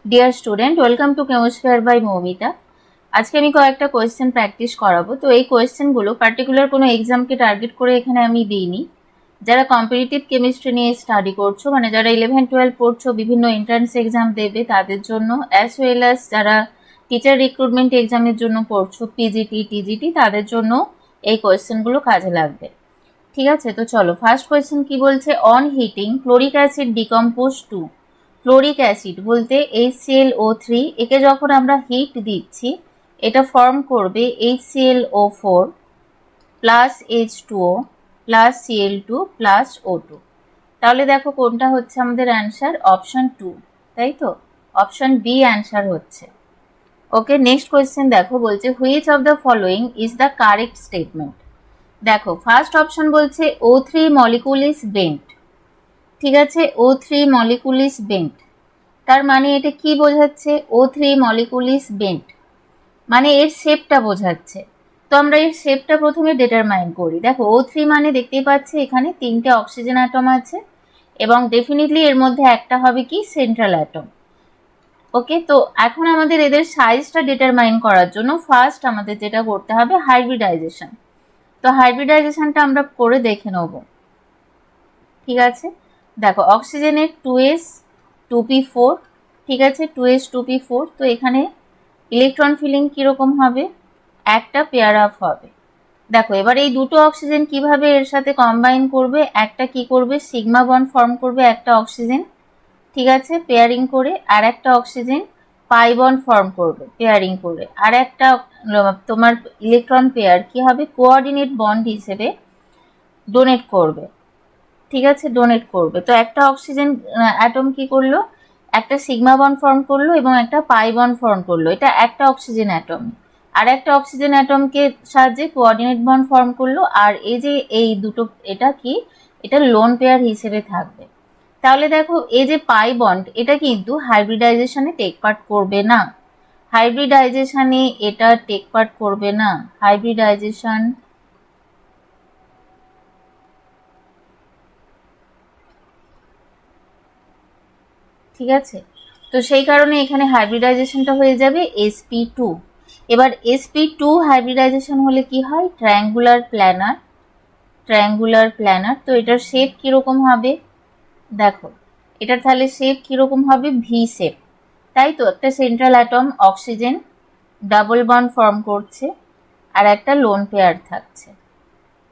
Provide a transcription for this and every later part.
Deer student, welcome to chemosphere by Moumita. আজকে আমি কয়েকটা কোয়েশ্চেন প্র্যাকটিস করাবো। তো এই কোয়েশ্চেনগুলো পার্টিকুলার কোনো এক্সামকে টার্গেট করে এখানে আমি দিইনি। যারা কম্পিটিটিভ কেমিস্ট্রি নিয়ে স্টাডি করছো, মানে যারা 11-12 পড়ছো, বিভিন্ন এন্ট্রান্স এক্সাম দেবে তাদের জন্য, অ্যাজ ওয়েল অ্যাজ যারা টিচার রিক্রুটমেন্ট এক্সামের জন্য পড়ছো, পিজিটি টিজিটি, তাদের জন্য এই কোয়েশ্চেনগুলো কাজে লাগবে। ঠিক আছে, তো চলো ফার্স্ট কোয়েশ্চেন কি বলছে। On heating chloric acid decompose to, chloric acid বলতে HClO3, একে যখন আমরা হিট দিচ্ছি এটা ফর্ম করবে HClO4 plus H2O plus Cl2 plus O2। তাহলে দেখো কোনটা হচ্ছে আমাদের অ্যান্সার, অপশন 2, তাই তো? অপশন বি অ্যান্সার হচ্ছে। ওকে, নেক্সট কোয়েশ্চেন দেখো, বলছে which of the following is the correct statement. দেখো ফার্স্ট অপশন বলছে O3 মলিকুল ইজ বেন্ট। ঠিক আছে, O3 মলিকুল ইজ বেন্ট, তার মানে এটা কি বোঝাচ্ছে? O3 মলিকুল ইজ বেন্ট মানে এর শেপটা বোঝাচ্ছে। তো আমরা এর শেপটা প্রথমে ডিটারমাইন করি। দেখো O3 মানে দেখতেই পাচ্ছি এখানে 3টে অক্সিজেন অ্যাটম আছে এবং ডেফিনেটলি এর মধ্যে একটা হবে কি সেন্ট্রাল অ্যাটম। ওকে, তো এখন আমাদের এদের সাইজটা ডিটারমাইন করার জন্য ফার্স্ট আমাদের যেটা করতে হবে হাইব্রিডাইজেশন। তো হাইব্রিডাইজেশনটা আমরা করে দেখে নেব। ঠিক আছে, দেখো অক্সিজেনের 2s 2p4, ঠিক আছে, 2s 2p4। তো এখানে ইলেকট্রন ফিলিং কিরকম হবে? একটা পেয়ার আপ হবে। দেখো এবার এই দুটো অক্সিজেন কিভাবে এর সাথে কম্বাইন করবে, একটা কি করবে সিগমা বন্ড ফর্ম করবে একটা অক্সিজেন, ঠিক আছে, পেয়ারিং করে, আর একটা অক্সিজেন পাই বন্ড ফর্ম করবে পেয়ারিং করে, আর একটা তোমার ইলেকট্রন পেয়ার কি হবে কোঅর্ডিনেট বন্ড হিসেবে ডোনেট করবে। ঠিক আছে, ডোনেট করবে। তো একটা অক্সিজেন অ্যাটম কি করলো, একটা সিগমা বন্ড ফর্ম করলো এবং একটা পাই বন্ড ফর্ম করলো, এটা একটা অক্সিজেন অ্যাটম। আর একটা অক্সিজেন অ্যাটমকে সাহায্যে কোঅর্ডিনেট বন্ড ফর্ম করলো, আর এই যে এই দুটো এটা কি, এটা লোন পেয়ার হিসেবে থাকবে। তাহলে দেখো এই যে পাই বন্ড এটা কিন্তু হাইব্রিডাইজেশনে টেক পার্ট করবে না, হাইব্রিডাইজেশনে এটা টেক পার্ট করবে না, হাইব্রিডাইজেশন। ঠিক আছে, তো সেই কারণে এখানে হাইব্রিডাইজেশনটা হয়ে যাবে sp2। এবার sp2 হাইব্রিডাইজেশন হলে কি হয়, ট্রায়াঙ্গুলার প্ল্যানার, ট্রায়াঙ্গুলার প্ল্যানার। তো এটার শেপ কিরকম হবে, দেখো এটার তাহলে শেপ কিরকম হবে, ভি শেপ, তাই তো? একটা central atom oxygen double bond form করছে আর একটা লোন পেয়ার থাকছে।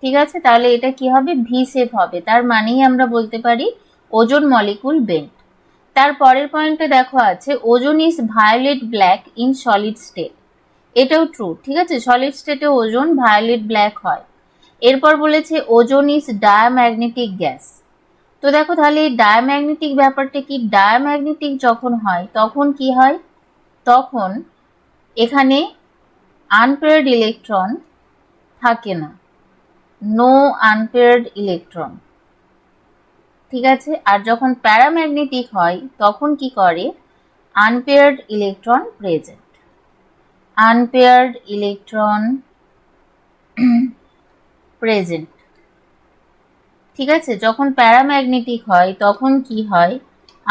ঠিক আছে, তাহলে এটা কি হবে, ভি শেপ হবে। তার মানেই আমরা বলতে পারি ওজোন মলিকুল বেন্ট। তার পরের পয়েন্টে দেখো আছে ozone is violet black in solid state, এটাও ট্রু। ঠিক আছে, সলিড স্টেটে ওজোন ভায়োলেট ব্ল্যাক হয়। এরপর বলেছে ওজোন ইজ ডায়াম্যাগনেটিক গ্যাস। তো দেখো তাহলে এই ডায়াম্যাগনেটিক ব্যাপারটা কি, ডায়াম্যাগনেটিক যখন হয় তখন কি হয়, তখন এখানে আনপেয়ার্ড ইলেকট্রন থাকে না, নো আনপেয়ার্ড ইলেকট্রন। ঠিক আছে, আর যখন প্যারাম্যাগনেটিক হয় তখন কি করে, unpaired electron present, unpaired electron present. ঠিক আছে, যখন প্যারাম্যাগনেটিক হয় তখন কি হয়,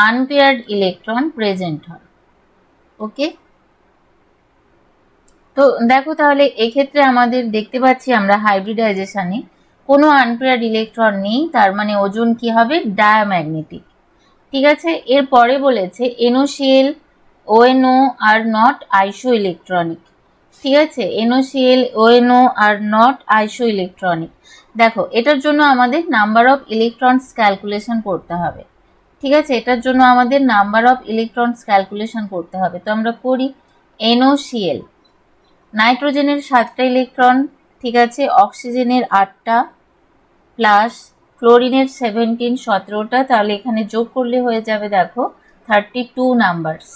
আনপেয়ার্ড ইলেকট্রন প্রেজেন্ট হয়। ওকে, তো দেখো তাহলে এক্ষেত্রে আমাদের দেখতে পাচ্ছি আমরা হাইব্রিডাইজেশনে কোনো আনপেয়ার্ড ইলেকট্রন নেই, তার মানে ওজোন কি হবে, ডায়াম্যাগনেটিক। ঠিক আছে, এরপরে বলেছে NOCl ONO আর নট আইসো ইলেকট্রনিক। ঠিক আছে, NOCl ONO আর নট আইসো ইলেকট্রনিক। দেখো এটার জন্য আমাদের নাম্বার অফ ইলেকট্রনস ক্যালকুলেশন করতে হবে। ঠিক আছে, এটার জন্য আমাদের নাম্বার অফ ইলেকট্রনস ক্যালকুলেশন করতে হবে। তো আমরা করি, NOCl নাইট্রোজেনের 7টা ইলেকট্রন, ঠিক আছে, অক্সিজেনের 8টা প্লাস ক্লোরিনের 17-17টা, তাহলে এখানে যোগ করলে হয়ে যাবে দেখো 32 নাম্বারস।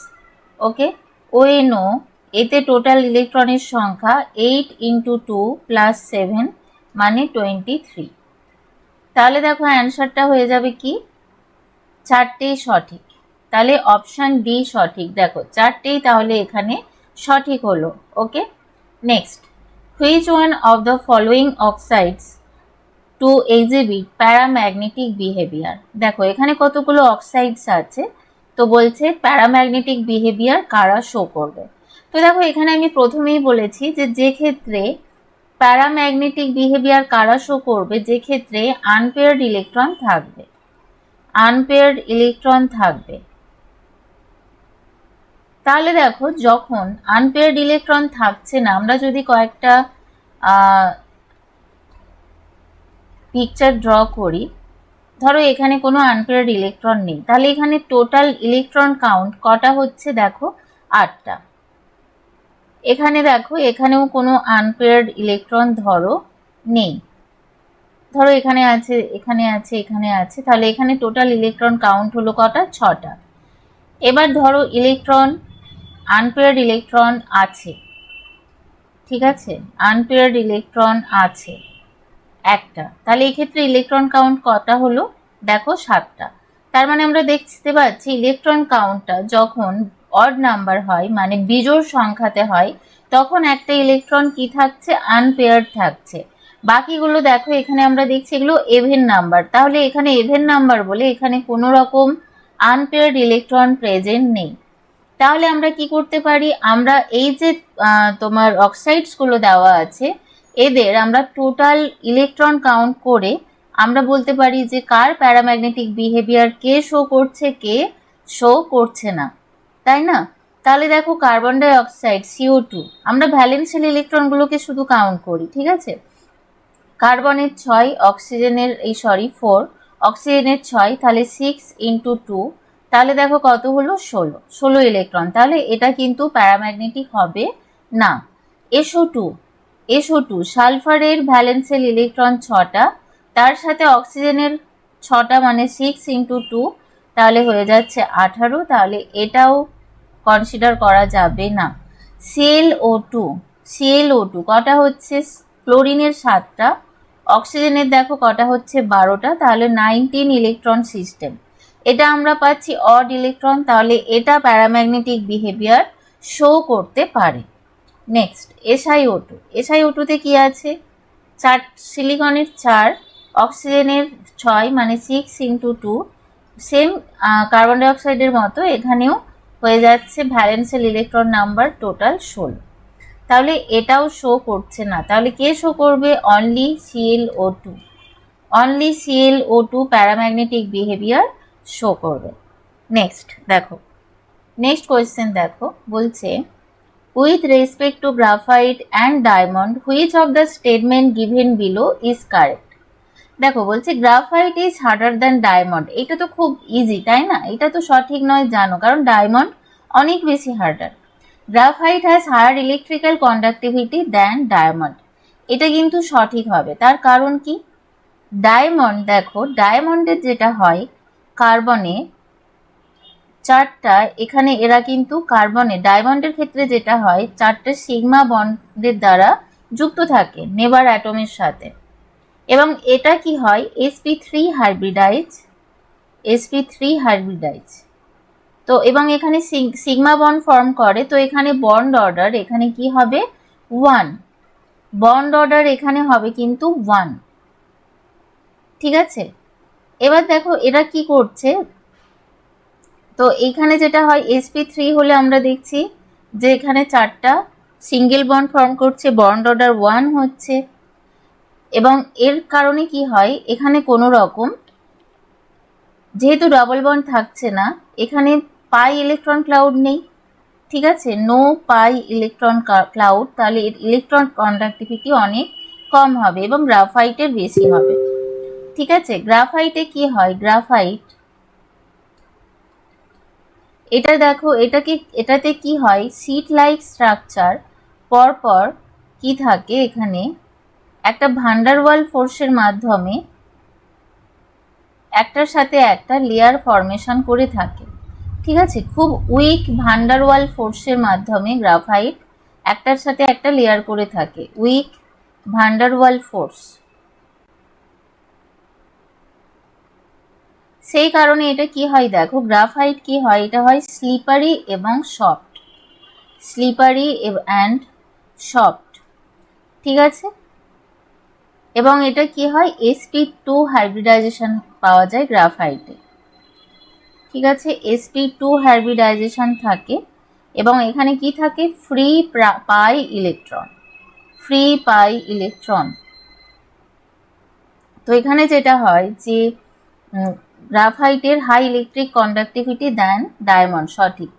ওকে, ONO এতে টোটাল ইলেকট্রনের সংখ্যা 8 × 2 + 7 মানে 23। তাহলে দেখো অ্যান্সারটা হয়ে যাবে কি, 4টেই সঠিক। তাহলে অপশান ডি সঠিক, দেখো 4টেই তাহলে এখানে সঠিক হলো। Okay, next, which one of the following oxides to exhibit paramagnetic behaviour. দেখো এখানে কতগুলো অক্সাইডস আছে, তো বলছে প্যারাম্যাগনেটিক বিহেভিয়ার কারা শো করবে। তো দেখো এখানে আমি প্রথমেই বলেছি যে ক্ষেত্রে প্যারাম্যাগনেটিক বিহেভিয়ার কারা শো করবে, যে ক্ষেত্রে আনপেয়ার্ড ইলেকট্রন থাকবে, আনপেয়ার্ড ইলেকট্রন থাকবে। তাহলে দেখো যখন আনপেয়ার্ড ইলেকট্রন থাকছে না, আমরা যদি কয়েকটা পিকচার ড্র করি, ধরো এখানে কোনো আনপেয়ার্ড ইলেকট্রন নেই, তাহলে এখানে টোটাল ইলেকট্রন কাউন্ট কটা হচ্ছে দেখো 8টা। এখানে দেখো এখানেও কোনো আনপেয়ার্ড ইলেকট্রন ধরো নেই, ধরো এখানে আছে, এখানে আছে, এখানে আছে, তাহলে এখানে টোটাল ইলেকট্রন কাউন্ট হলো কটা? 6টা। এবার ধরো ইলেকট্রন, আনপেয়ার্ড ইলেকট্রন আছে, ঠিক আছে, আনপেয়ার্ড ইলেকট্রন আছে একটা, তাহলে এই ক্ষেত্রে ইলেকট্রন কাউন্ট কটা হলো দেখো 7টা। তার মানে আমরা দেখতে পাচ্ছি ইলেকট্রন কাউন্টটা যখন অড নাম্বার হয়, মানে বিজোড় সংখ্যাতে হয়, তখন একটা ইলেকট্রন কি থাকছে? আনপেয়ার্ড থাকছে। বাকিগুলো দেখো এখানে আমরা দেখছি এগুলো এভেন নাম্বার, তাহলে এখানে এভেন নাম্বার বলে এখানে কোনো রকম আনপেয়ার্ড ইলেকট্রন প্রেজেন্ট নেই। তাহলে আমরা কি করতে পারি? আমরা এই যে তোমার অক্সাইডস গুলো দেওয়া আছে, এদের আমরা টোটাল ইলেকট্রন কাউন্ট করে আমরা বলতে পারি যে কার প্যারাম্যাগনেটিক বিহেভিয়ার কে শো করছে, কে শো করছে না, তাই না? তাহলে দেখো কার্বন ডাই অক্সাইড CO2, আমরা ভ্যালেন্সিয়াল ইলেকট্রনগুলোকে শুধু কাউন্ট করি, ঠিক আছে, কার্বনের 6, অক্সিজেনের 4, অক্সিজেনের 6, তাহলে 6 × 2, তাহলে দেখো কত হলো? 16 ইলেকট্রন। তাহলে এটা কিন্তু প্যারাম্যাগনেটিক হবে না। SO2 সালফারের ভ্যালেন্সিয়াল ইলেকট্রন 6টা, তার সাথে অক্সিজেনের 6টা, মানে 6 × 2, তাহলে হয়ে যাচ্ছে 18, তাহলে এটাও কনসিডার করা যাবে না। ClO2 কটা হচ্ছে? ক্লোরিনের 7টা, অক্সিজেনের দেখো কটা হচ্ছে? 12টা, তাহলে 19 ইলেকট্রন সিস্টেম। এটা আমরা পাচ্ছি অড ইলেকট্রন, তাহলে এটা প্যারাম্যাগনেটিক বিহেভিয়ার শো করতে পারে। নেক্সট SiO2 কি আছে? সিলিকনের 4, অক্সিজেনের 6, মানে 6 × 2, সেম কার্বন ডাই অক্সাইডের মতো এখানেও হয়ে যাচ্ছে ভ্যালেন্সিয়াল ইলেকট্রন নাম্বার টোটাল 16। তাহলে এটাও শো করছে না, তাহলে কে শো করবে? Only ClO2 paramagnetic behaviour show করবে। নেক্সট কোয়েশ্চেন দেখো, বলছে with respect to graphite and diamond which of the statement given below is correct? দেখো বলছে graphite is harder than diamond, এটা তো খুব ইজি, তাই না? এটা তো সঠিক নয় জানো, কারণ ডায়মন্ড অনেক বেশি harder. Graphite has higher electrical conductivity than diamond, এটা কিন্তু সঠিক হবে। তার কারণ কি? দেখো ডায়মন্ডের যেটা হয়, কার্বনে 4টা, এখানে এরা কিন্তু কার্বনে, ডায়মন্ডের ক্ষেত্রে যেটা হয় 4টে সিগমা বন্ডের দ্বারা যুক্ত থাকে নেবার অ্যাটমের সাথে, এবং এটা কি হয়? sp3 hybridise. তো এবং এখানে সিগমা বন্ড ফর্ম করে, তো এখানে বন্ড অর্ডার এখানে কি হবে? 1, বন্ড অর্ডার এখানে হবে কিন্তু 1, ঠিক আছে। এবার দেখো এরা কি করছে, তো এখানে যেটা হয় sp3 হলে আমরা দেখছি যে এখানে 4টা সিঙ্গেল বন্ড ফর্ম করছে, বন্ড অর্ডার 1 হচ্ছে, এবং এর কারণে কি হয়? এখানে কোনো রকম, যেহেতু ডাবল বন্ড থাকছে না, এখানে পাই ইলেকট্রন ক্লাউড নেই, ঠিক আছে, নো পাই ইলেকট্রন ক্লাউড, তাহলে এর ইলেকট্রন কন্ডাক্টিভিটি অনেক কম হবে এবং গ্রাফাইটের বেশি হবে, ঠিক আছে। গ্রাফাইটে কি হয়? গ্রাফাইট এটা দেখো, এটাতে কি হয়? সিট লাইক স্ট্রাকচার, পরপর কি থাকে? এখানে একটা ভান্ডারওয়াল ফোর্সের মাধ্যমে একটার সাথে একটা লেয়ার ফরমেশন করে থাকে, ঠিক আছে। খুব উইক ভান্ডারওয়াল ফোর্সের মাধ্যমে গ্রাফাইট একটার সাথে একটা লেয়ার করে থাকে, উইক ভান্ডারওয়াল ফোর্স। সেই কারণে এটা কি হয়? দেখো গ্রাফাইট কি হয়? এটা হয় স্লিপারি এবং সফট, স্লিপারি অ্যান্ড সফট, ঠিক আছে। এবং এটা কি হয়? sp2 হাইব্রিডাইজেশন পাওয়া যায় গ্রাফাইটে, ঠিক আছে, sp2 হাইব্রিডাইজেশন থাকে এবং এখানে কি থাকে, free pi electron, free pi electron. তো এখানে যেটা হয় যে গ্রাফাইটের high electric conductivity than diamond, সঠিক।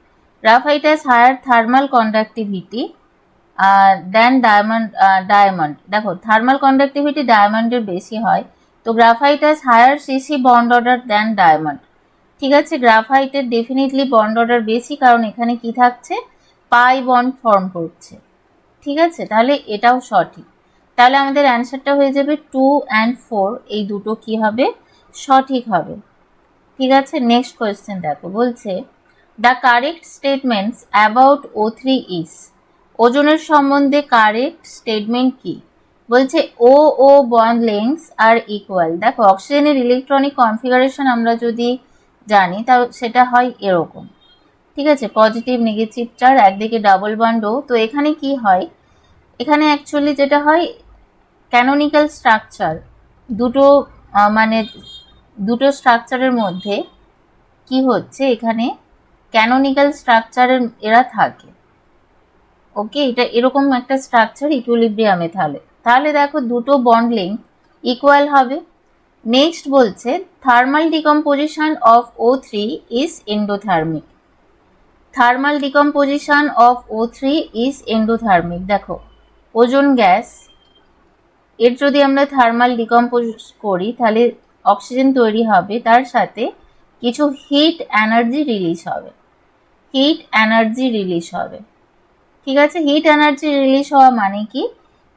Graphite has higher thermal conductivity than diamond. দেখো থার্মাল কন্ডাক্টিভিটি ডায়মন্ডের বেশি হয়, তো graphite has higher CC bond order than diamond. ঠিক আছে, গ্রাফাইটের ডেফিনেটলি বন্ড অর্ডার বেশি, কারণ এখানে কি থাকছে, পাই বন্ড ফর্ম করছে। ঠিক আছে, তাহলে এটাও সঠিক। তাহলে আমাদের অ্যান্সারটা হয়ে যাবে 2 and 4, এই দুটো কি হবে, সঠিক হবে। ঠিক আছে, নেক্সট কোয়েশ্চেন দেখো, বলছে the correct statements about O3 is, ওজনের সম্বন্ধে কারেক্ট স্টেটমেন্ট কি? বলছে ও ও বন্ড লেংথস আর ইকুয়াল। দেখো অক্সিজেনের ইলেকট্রনিক কনফিগারেশন আমরা যদি জানি তা সেটা হয় এরকম। ঠিক আছে, পজিটিভ নেগেটিভ চার্জ, একদিকে ডাবল বন্ড ও। তো এখানে কি হয়, এখানে অ্যাকচুয়ালি যেটা হয় ক্যানোনিক্যাল স্ট্রাকচার, দুটো মানে দুটো স্ট্রাকচারের মধ্যে কি হচ্ছে, এখানে ক্যানোনিক্যাল স্ট্রাকচারের এরা থাকে। ওকে, এটা এরকম একটা স্ট্রাকচার ইকুইলিব্রিয়ামে তাহলে দেখো দুটো বন্ড লিঙ্ক ইকুয়াল হবে। নেক্সট বলছে thermal decomposition of O3 is endothermic. Thermal decomposition of O3 is endothermic. দেখো ওজোন গ্যাস, এর যদি আমরা থার্মাল ডিকম্পোজ করি তাহলে অক্সিজেন তৈরি হবে, তার সাথে কিছু হিট এনার্জি রিলিজ হবে, হিট এনার্জি রিলিজ হবে। ঠিক আছে, হিট এনার্জি রিলিজ হওয়া মানে কি,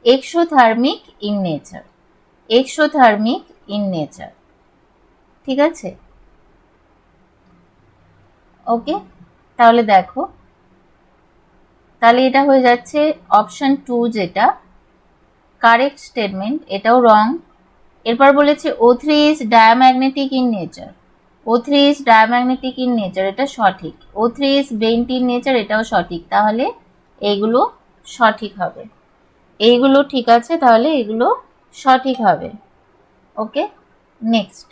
exothermic in nature, exothermic in nature. ঠিক আছে, ওকে, তাহলে দেখো, তাহলে এটা হয়ে যাচ্ছে অপশন 2 যেটা কারেক্ট স্টেটমেন্ট, এটাও রং। এরপর বলেছে O3 is diamagnetic in nature, O3 is diamagnetic in nature, এটা সঠিক। O3 is bent in nature, এটাও সঠিক। তাহলে এইগুলো সঠিক হবে, এইগুলো ঠিক আছে, তাহলে এগুলো সঠিক হবে। ওকে, নেক্সট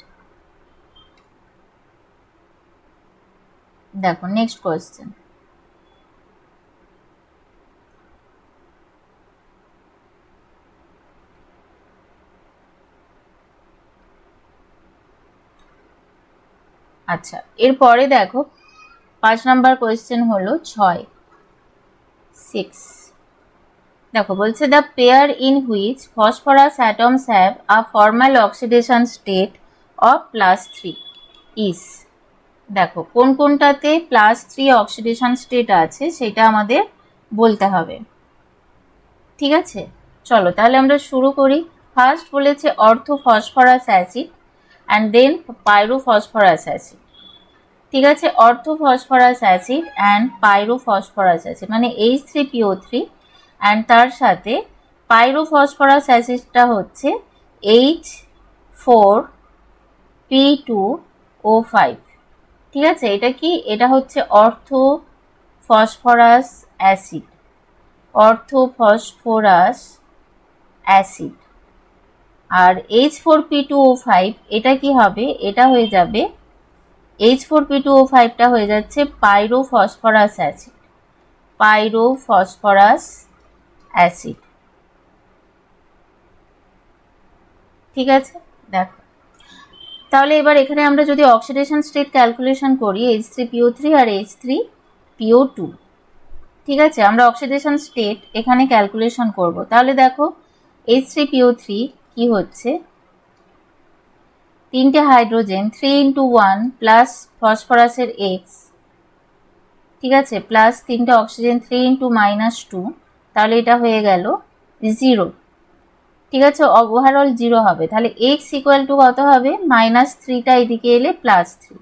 দেখো, নেক্সট কোয়েশ্চেন, আচ্ছা এরপরে দেখো 5 নাম্বার কোয়েশ্চেন হলো 6। দেখো বলছে the pair in which phosphorus atoms have a formal oxidation state of +3 is. দেখো কোন কোনটাতে +3 অক্সিডেশন স্টেট আছে সেটা আমাদের বলতে হবে। ঠিক আছে, চলো তাহলে আমরা শুরু করি। ফার্স্ট বলেছে ortho phosphorus acid and then pyrophosphorus acid. ঠিক আছে, ortho phosphorus acid and pyrophosphorus acid মানে H3PO3, অ্যান্ড তার সাথে পাইরোফসফরাস অ্যাসিডটা হচ্ছে H4P2O5। ঠিক আছে, এটা কি, এটা হচ্ছে ortho phosphorus acid, ortho phosphorus acid. আর H4P2O5 এটা কি হবে, এটা হয়ে যাবে H4P2O5টা হয়ে যাচ্ছে পাইরোফসফরাস অ্যাসিড, পাইরোফসফরাস অ্যাসিড। ঠিক আছে, দেখো তাহলে এবার এখানে আমরা যদি অক্সিডেশন স্টেট ক্যালকুলেশন করি H3PO3 আর H3PO2। ঠিক আছে, আমরা অক্সিডেশন স্টেট এখানে ক্যালকুলেশন করব। তাহলে দেখো H3PO3 কি হচ্ছে, 3টে হাইড্রোজেন 3 into 1 প্লাস ফসফরাসের X, ঠিক আছে, প্লাস 3টে অক্সিজেন 3 into -2, তাহলে এটা হয়ে গেল 0। ঠিক আছে, ওভারঅল 0 হবে। তাহলে X ইকুয়াল টু কত হবে, -3টা এদিকে এলে +3।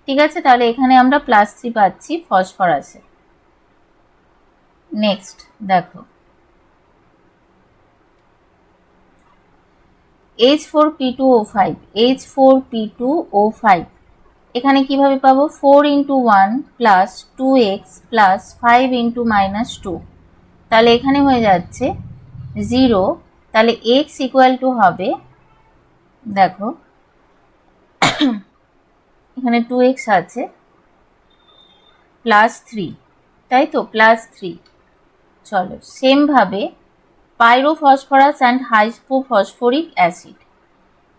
ঠিক আছে, তাহলে এখানে আমরা +3 পাচ্ছি ফসফরাসে। নেক্সট দেখো H4P2O5, H4P2O5 এখানে কিভাবে পাবো, 4 into 1 plus 2x plus 5 into -2, তাহলে এখানে হয়ে যাচ্ছে 0। তাহলে x ইকুয়াল টু হবে, দেখো এখানে 2x আছে, +3, তাই তো, +3। চলো সেমভাবে পাইরোফসফরাস অ্যান্ড হাইপোফসফরিক অ্যাসিড।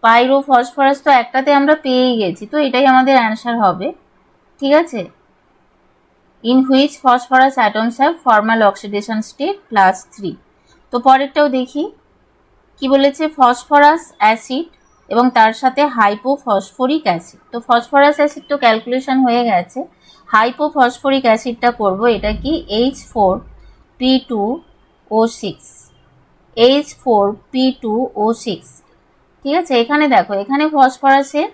পাইরোফসফরাস তো একটাতে আমরা পেয়েই গেছি, তো এটাই আমাদের অ্যান্সার হবে, ঠিক আছে। In which phosphorus atoms have formal oxidation state +3। তো পরেরটাও দেখি কি বলেছে, ফসফরাস অ্যাসিড এবং তার সাথে হাইপোফসফরিক অ্যাসিড। তো ফসফরাস অ্যাসিড তো ক্যালকুলেশন হয়ে গেছে, হাইপোফসফরিক অ্যাসিডটা করব, এটা কি H4P2O6, H4P2O6, ঠিক আছে। এখানে দেখো, এখানে ফসফরাসের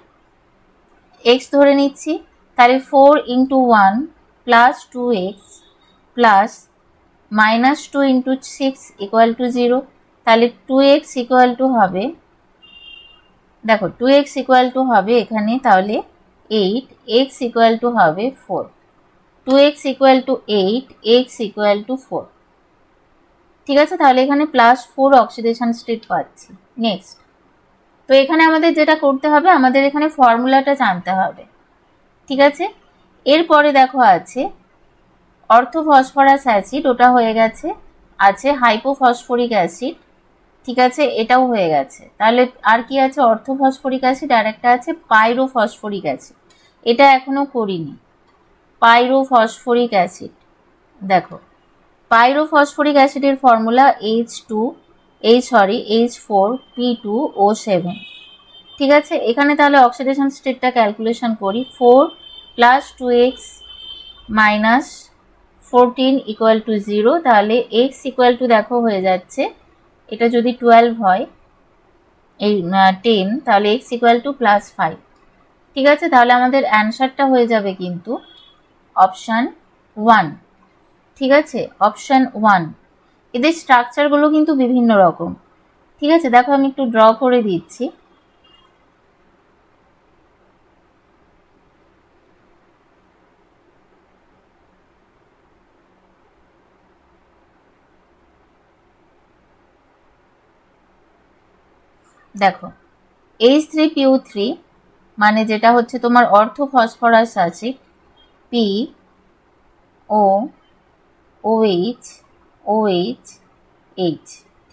x ধরে নিচ্ছি, তাহলে 4 × 1 + 2x প্লাস -2 × 6 = 0, তাহলে 2x হবে, দেখো 2x হবে এখানে তাহলে 8, x হবে 4, 2x 8, x 4, ঠিক আছে। তাহলে এখানে +4 অক্সিডেশন স্টেট পাচ্ছি। নেক্সট, তো এখানে আমাদের যেটা করতে হবে, আমাদের এখানে ফর্মুলাটা জানতে হবে, ঠিক আছে। এরপরে দেখো আছে অর্থোফসফরাস অ্যাসিড, ওটা হয়ে গেছে, আছে হাইপোফসফরিক অ্যাসিড, ঠিক আছে, এটাও হয়ে গেছে। তাহলে আর কি আছে, অর্থোফসফরিক অ্যাসিড, আর একটা আছে পাইরোফসফরিক অ্যাসিড, এটা এখনো করিনি। পাইরোফসফরিক অ্যাসিড, দেখো পাইরোফসফরিক অ্যাসিডের ফর্মুলা H4P2O7, ঠিক আছে। এখানে তাহলে অক্সিডেশন স্টেটটা ক্যালকুলেশন করি, 4 + 2x - 14 = 0, তাহলে x দেখো হয়ে যাচ্ছে, এটা যদি 12 হয়, এই 10, তাহলে x +5, ঠিক আছে। তাহলে আমাদের অ্যান্সারটা হয়ে যাবে কিন্তু অপশান 1, ঠিক আছে, অপশান 1। এদের স্ট্রাকচারগুলো কিন্তু বিভিন্ন রকম, ঠিক আছে। দেখো আমি একটু ড্র করে দিচ্ছি, দেখো H3PO3 মানে যেটা হচ্ছে তোমার অর্থোফসফরাস অ্যাসিড, POOH,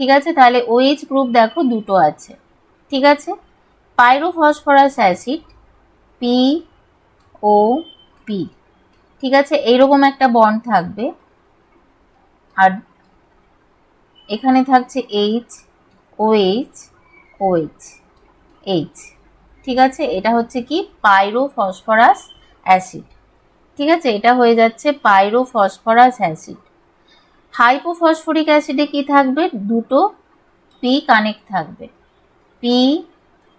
ঠিক আছে। তাহলে OH গ্রুপ দেখো দুটো আছে, ঠিক আছে। পাইরোফসফরাস অ্যাসিড POP, ঠিক আছে, এইরকম একটা বন্ড থাকবে, আর এখানে থাকছে H, ঠিক আছে। এটা হচ্ছে কি পাইরোফসফরাস অ্যাসিড, ঠিক আছে, এটা হয়ে যাচ্ছে পাইরোফসফরাস অ্যাসিড। হাইপোফসফরিক অ্যাসিডে কি থাকবে, দুটো পি কানেক্ট থাকবে,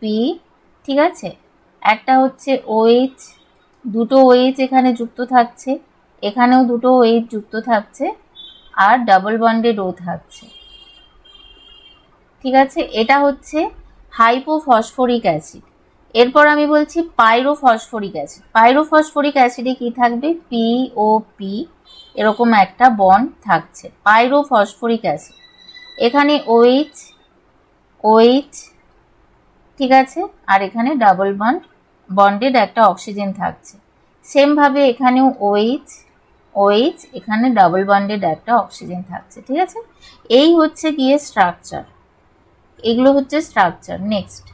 পি, ঠিক আছে, একটা হচ্ছে OH, দুটো OH এখানে যুক্ত থাকছে, এখানেও দুটো OH যুক্ত থাকছে, আর ডাবল বন্ডেড ও থাকছে, ঠিক আছে। এটা হচ্ছে হাইপোফসফরিক অ্যাসিড। এরপর আমি বলছি পাইরোফসফরিক অ্যাসিড। পাইরোফসফরিক অ্যাসিডে কি থাকবে, POP, এরকম একটা বন্ড থাকছে, পাইরোফসফরিক অ্যাসিড। এখানে OH, ঠিক আছে, আর এখানে ডাবল বন্ডেড একটা অক্সিজেন থাকছে। সেমভাবে এখানেও OH, এখানে ডাবল বন্ডেড একটা অক্সিজেন থাকছে, ঠিক আছে। এই হচ্ছে গিয়ে স্ট্রাকচার, এগুলো হচ্ছে structure. Next,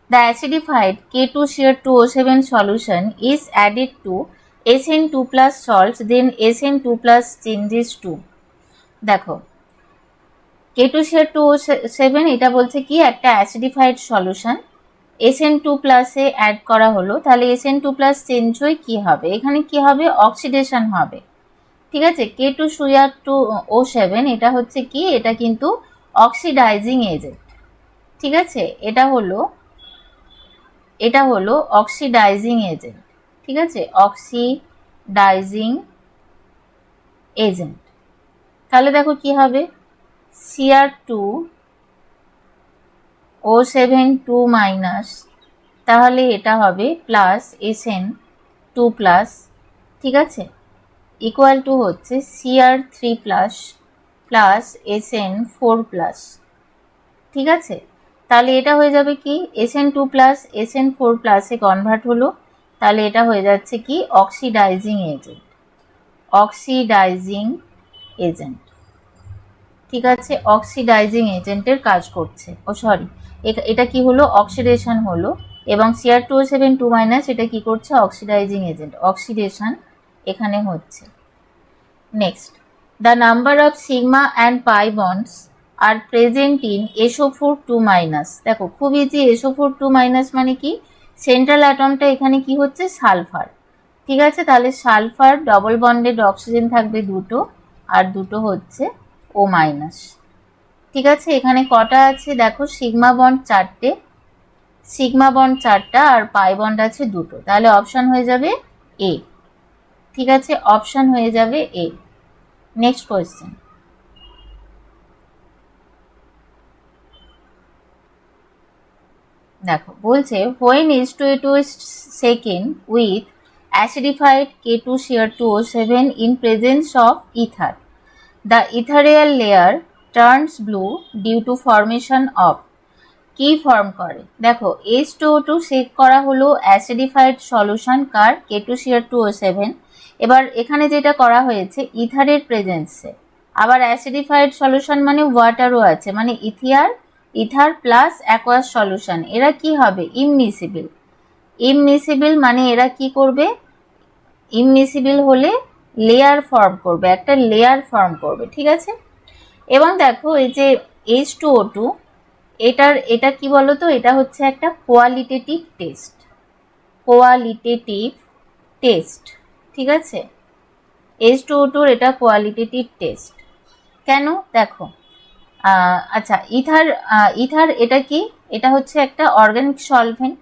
the acidified K2Cr2O7 solution is added to SN2+ salts, then SN2+ changes to, দেখো K2Cr2O7 এটা বলছে কি একটা অ্যাসিডিফাইড সলিউশন, SN2+ এ অ্যাড করা হলো, তাহলে SN2+ চেঞ্জ হয়ে কি হবে, এখানে কি হবে, অক্সিডেশন হবে, ঠিক আছে। K2Cr2O7 এটা হচ্ছে কি, এটা কিন্তু অক্সিডাইজিং এজেন্ট, ঠিক আছে, এটা হলো অক্সিডাইজিং এজেন্ট, ঠিক আছে, অক্সিডাইজিং এজেন্ট। তাহলে দেখো কি হবে, Cr2O7 2-, তাহলে এটা হবে +SN2+, ঠিক আছে, ইকুয়াল টু হচ্ছে Cr3+ + SN4+, ঠিক আছে। তাহলে এটা হয়ে যাবে কি SN2 প্লাস SN4 প্লাসে কনভার্ট হলো, তাহলে এটা হয়ে যাচ্ছে কি অক্সিডাইজিং এজেন্ট, অক্সিডাইজিং এজেন্ট। ঠিক আছে, অক্সিডাইজিং এজেন্টের কাজ করছে। সরি, এটা কি হলো অক্সিডেশন হলো, এবং Cr2SO7 এটা কি করছে অক্সিডাইজিং এজেন্ট, অক্সিডেশন এখানে হচ্ছে। Next, the number of sigma and pi bonds are present in SO4 2-। দেখো খুব ইজি, SO4 2- মানে কি সেন্ট্রাল অ্যাটমটা এখানে কি হচ্ছে সালফার। ঠিক আছে, তাহলে সালফার ডবল বন্ডেড অক্সিজেন থাকবে দুটো, আর দুটো হচ্ছে O-। ঠিক আছে, এখানে কটা আছে দেখো, সিগমা বন্ড 4টে, সিগমা বন্ড 4টা, আর পাই বন্ড আছে দুটো, তাহলে অপশন হয়ে যাবে এ। ঠিক আছে, অপশন হয়ে যাবে এ। নেক্সট কোয়েশ্চেন, দেখো বলছে when H2O2 is shaken with acidified K2Cr2O7 in presence of ether, the ethereal layer turns blue due to formation of, কি ফর্ম করে? দেখো H2O2 শেক করা হলো অ্যাসিডিফাইড সলিউশন কার K2Cr2O7, এবার এখানে যেটা করা হয়েছে ইথারের প্রেজেন্সে, আবার অ্যাসিডিফাইড সলিউশন মানে ওয়াটারও আছে, মানে ইথার প্লাস অ্যাকোয়াস সলিউশন, এরা কি হবে ইমমিসিবল। ইমমিসিবল মানে এরা কি করবে, ইমমিসিবল হলে লেয়ার ফর্ম করবে, একটা লেয়ার ফর্ম করবে। ঠিক আছে, এবং দেখো এই যে H2O2 এটা কি বলতো, এটা হচ্ছে একটা কোয়ালিটেটিভ টেস্ট, কোয়ালিটেটিভ টেস্ট। ঠিক আছে, H2O2 এটা কোয়ালিটেটিভ টেস্ট। কেন দেখো, আচ্ছা ইথার এটা কি, এটা হচ্ছে একটা অর্গানিক সলভেন্ট,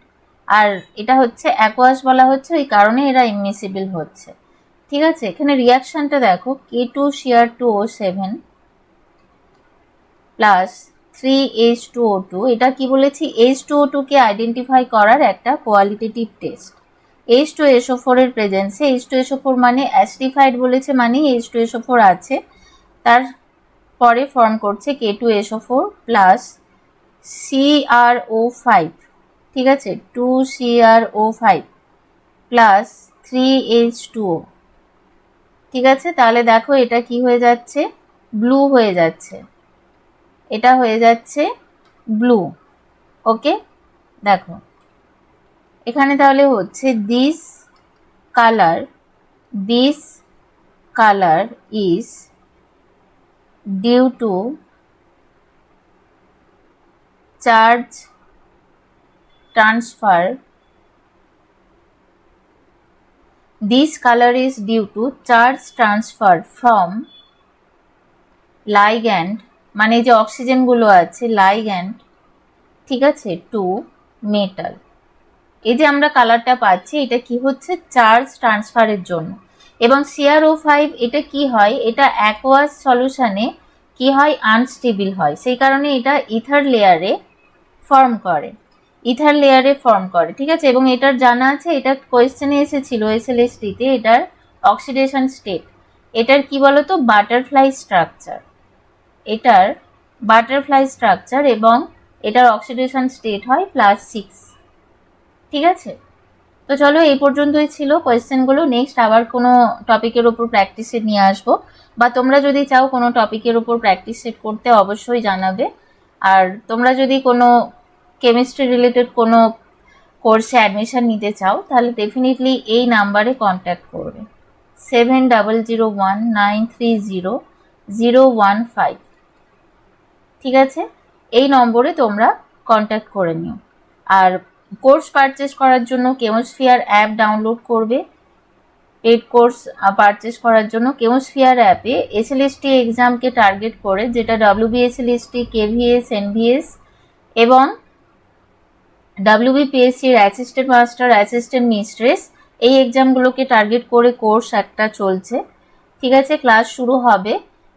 আর এটা হচ্ছে অ্যাকোয়াস বলা হচ্ছে, ওই কারণে এরা ইমমিসিবল হচ্ছে। ঠিক আছে, এখানে রিয়াকশনটা দেখো K2Cr2O7 প্লাস 3H2O2, এটা কি বলেছি H2O2 কে আইডেন্টিফাই করার একটা কোয়ালিটেটিভ টেস্ট। H2SO4 এর প্রেজেন্সে, H2SO4 মানে অ্যাসিডিফাইড বলেছে, মানে H2SO4 আছে, তার পরে ফর্ম করছে K2SO4 প্লাস CrO5। ঠিক আছে, 2CrO5 প্লাস 3H2O। ঠিক আছে, তাহলে দেখো এটা কি হয়ে যাচ্ছে ব্লু হয়ে যাচ্ছে, এটা হয়ে যাচ্ছে ব্লু। ওকে, দেখো এখানে তাহলে হচ্ছে this colour is due to charge transfer, this color is due to charge transfer from ligand, মানে যে অক্সিজেন গুলো আছে ligand, ঠিক আছে, টু মেটাল। এই যে আমরা কালারটা পাচ্ছি এটা কি হচ্ছে চার্জ ট্রান্সফারের জন্য। এবং CrO5 এটা কি হয়, এটা অ্যাকোয়াস সলিউশনে কি হয় আনস্টেবল হয়, সেই কারণে এটা ইথার লেয়ারে ফর্ম করে, ইথার লেয়ারে ফর্ম করে। ঠিক আছে, এবং এটার জানা আছে, এটা কোয়েশ্চেনে এসেছিল SLST-তে, এটার অক্সিডেশন স্টেট, এটার কি বলতো বাটারফ্লাই স্ট্রাকচার, এটার বাটারফ্লাই স্ট্রাকচার, এবং এটার অক্সিডেশন স্টেট হয় +6। ঠিক আছে, তো চলো এই পর্যন্তই ছিল কোয়েশ্চেনগুলো। নেক্সট আবার কোনো টপিকের উপর প্র্যাকটিস সেট নিয়ে আসবো, বা তোমরা যদি চাও কোনো টপিকের উপর প্র্যাকটিস সেট করতে অবশ্যই জানাবে। আর তোমরা যদি কোনো কেমিস্ট্রি রিলেটেড কোনো কোর্সে অ্যাডমিশন নিতে চাও তাহলে ডেফিনেটলি এই নাম্বারে কন্ট্যাক্ট করবে 7001930015। ঠিক আছে, এই নম্বরে তোমরা কন্ট্যাক্ট করে নিও। আর কোর্স পারচেস করার জন্য কেমোস্ফিয়ার অ্যাপ ডাউনলোড করবে। পেড কোর্স পারচেস করার জন্য কেমোস্ফিয়ার অ্যাপে SLST এক্সামকে টার্গেট করে, যেটা WBSLST, KVS, NVS এবং WBPSCর অ্যাসিস্ট্যান্ট মাস্টার, অ্যাসিস্ট্যান্ট মিস্ট্রেস, এই এক্সামগুলোকে টার্গেট করে কোর্স একটা চলছে। ঠিক আছে, ক্লাস শুরু হবে,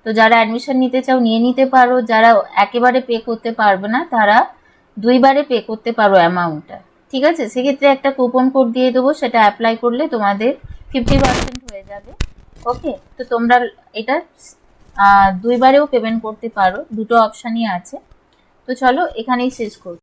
তো যারা অ্যাডমিশন নিতে চাও নিয়ে নিতে পারো। যারা একেবারে পে করতে পারবে না তারা 2বারে পে করতে পারো অ্যামাউন্টটা। ঠিক আছে, সেক্ষেত্রে একটা কুপন কোড দিয়ে দেবো, সেটা অ্যাপ্লাই করলে তোমাদের 50% হয়ে যাবে। ওকে, তো তোমরা এটা 2বারেও পেমেন্ট করতে পারো, দুটো অপশানই আছে। তো চলো এখানেই শেষ করছি।